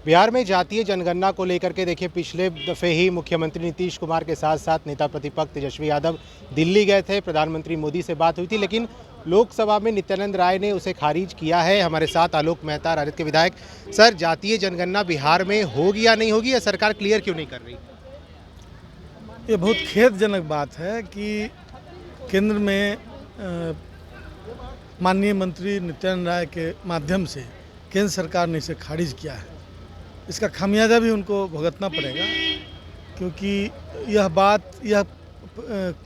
बिहार में जातीय जनगणना को लेकर के देखिए पिछले दफे ही मुख्यमंत्री नीतीश कुमार के साथ साथ नेता प्रतिपक्ष तेजस्वी यादव दिल्ली गए थे, प्रधानमंत्री मोदी से बात हुई थी, लेकिन लोकसभा में नित्यानंद राय ने उसे खारिज किया है। हमारे साथ आलोक मेहता, राजद के विधायक। सर, जातीय जनगणना बिहार में होगी या नहीं होगी, या सरकार क्लियर क्यों नहीं कर रही? ये बहुत खेदजनक बात है कि केंद्र में माननीय मंत्री नित्यानंद राय के माध्यम से केंद्र सरकार ने इसे खारिज किया है। इसका खामियाजा भी उनको भुगतना पड़ेगा, क्योंकि यह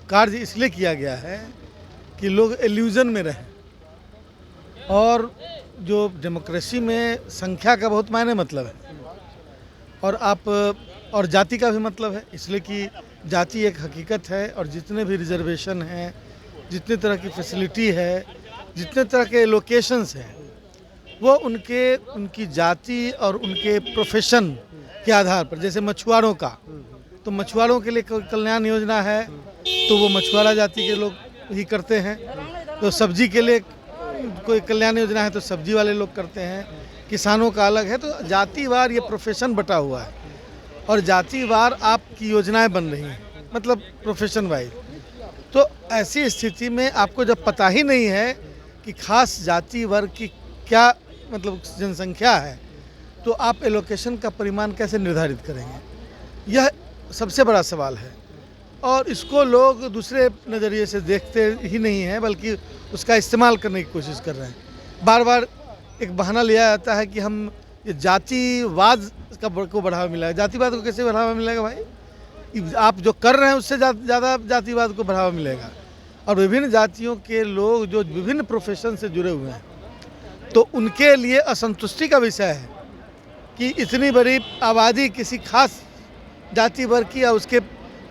कार्य इसलिए किया गया है कि लोग इल्यूजन में रहें, और जो डेमोक्रेसी में संख्या का बहुत मायने मतलब है और जाति का भी मतलब है, इसलिए कि जाति एक हकीकत है और जितने भी रिजर्वेशन हैं, जितने तरह की फैसिलिटी है, जितने तरह के लोकेशंस हैं, वो उनकी जाति और उनके प्रोफेशन के आधार पर, जैसे मछुआरों का, तो मछुआरों के लिए कल्याण योजना है तो वो मछुआरा जाति के लोग ही करते हैं। तो सब्जी के लिए कोई कल्याण योजना है तो सब्जी वाले लोग करते हैं। किसानों का अलग है। तो जातिवार ये प्रोफेशन बटा हुआ है और जातिवार आपकी योजनाएं बन रही हैं, मतलब प्रोफेशन वाइज। तो ऐसी स्थिति में आपको जब पता ही नहीं है कि खास जाति वर्ग की क्या मतलब जनसंख्या है, तो आप एलोकेशन का परिमाण कैसे निर्धारित करेंगे? यह सबसे बड़ा सवाल है और इसको लोग दूसरे नज़रिए से देखते ही नहीं हैं, बल्कि उसका इस्तेमाल करने की कोशिश कर रहे हैं। बार बार एक बहाना लिया जाता है कि हम ये जातिवाद को बढ़ावा मिलेगा। जातिवाद को कैसे बढ़ावा मिलेगा भाई? आप जो कर रहे हैं उससे ज़्यादा जातिवाद को बढ़ावा मिलेगा। और विभिन्न जातियों के लोग जो विभिन्न प्रोफेशन से जुड़े हुए हैं, तो उनके लिए असंतुष्टि का विषय है कि इतनी बड़ी आबादी किसी खास जाति वर्ग की या उसके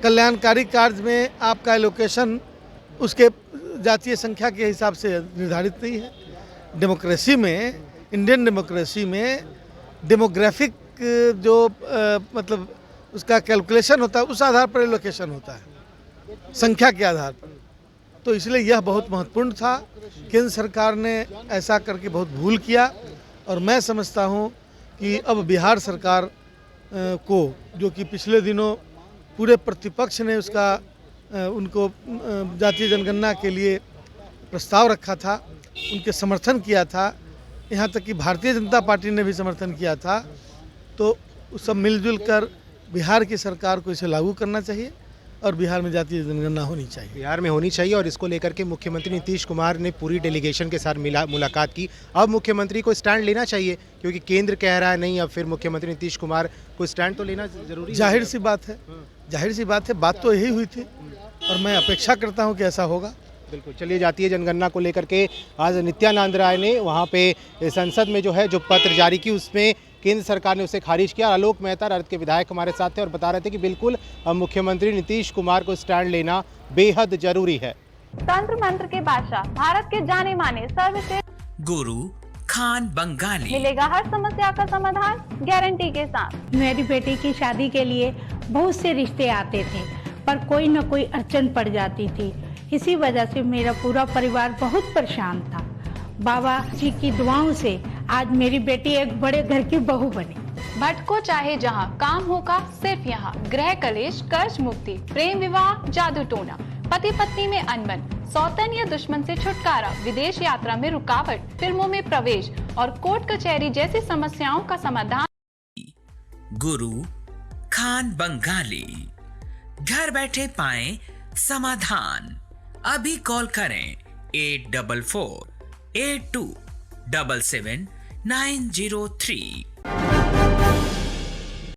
कल्याणकारी कार्य में आपका एलोकेशन उसके जातीय संख्या के हिसाब से निर्धारित नहीं है। डेमोक्रेसी में, इंडियन डेमोक्रेसी में डेमोग्राफिक जो मतलब उसका कैलकुलेशन होता है, उस आधार पर एलोकेशन होता है, संख्या के आधार पर। तो इसलिए यह बहुत महत्वपूर्ण था। केंद्र सरकार ने ऐसा करके बहुत भूल किया और मैं समझता हूँ कि अब बिहार सरकार को, जो कि पिछले दिनों पूरे प्रतिपक्ष ने उनको जातीय जनगणना के लिए प्रस्ताव रखा था, उनके समर्थन किया था, यहाँ तक कि भारतीय जनता पार्टी ने भी समर्थन किया था, तो सब मिलजुल कर बिहार की सरकार को इसे लागू करना चाहिए और बिहार में जातीय जनगणना होनी चाहिए। बिहार में होनी चाहिए और इसको लेकर के मुख्यमंत्री नीतीश कुमार ने पूरी डेलीगेशन के साथ मुलाकात की। अब मुख्यमंत्री को स्टैंड लेना चाहिए, क्योंकि केंद्र कह रहा है नहीं, अब फिर मुख्यमंत्री नीतीश कुमार को स्टैंड तो लेना जरूरी है। जाहिर सी बात है, बात तो यही हुई थी और मैं अपेक्षा करता हूँ कि ऐसा होगा। बिल्कुल। चलिए, जातीय जनगणना को लेकर के आज नित्यानंद राय ने वहाँ पे संसद में जो पत्र जारी की, उसमें केंद्र सरकार ने उसे खारिज किया। आलोक मेहता, राजद के विधायक, हमारे साथ थे और बता रहे थे कि बिल्कुल मुख्यमंत्री नीतीश कुमार को स्टैंड लेना बेहद जरूरी है। तंत्र मंत्र के बादशाह, भारत के जाने माने सर्वश्रेष्ठ गुरु खान बंगाली, मिलेगा हर समस्या का समाधान गारंटी के साथ। मेरी बेटी की शादी के लिए बहुत से रिश्ते आते थे, पर कोई न कोई अड़चन पड़ जाती थी। इसी वजह से मेरा पूरा परिवार बहुत परेशान था। बाबा जी की दुआओं से आज मेरी बेटी एक बड़े घर की बहू बनी। भटको चाहे जहां, काम होगा सिर्फ यहाँ। गृह कलेश, कर्ज मुक्ति, प्रेम विवाह, जादू टोना, पति पत्नी में अनबन, सौतन या दुश्मन से छुटकारा, विदेश यात्रा में रुकावट, फिल्मों में प्रवेश और कोर्ट कचहरी जैसी समस्याओं का समाधान। गुरु खान बंगाली, घर बैठे पाएं समाधान। अभी कॉल करें 8448277903।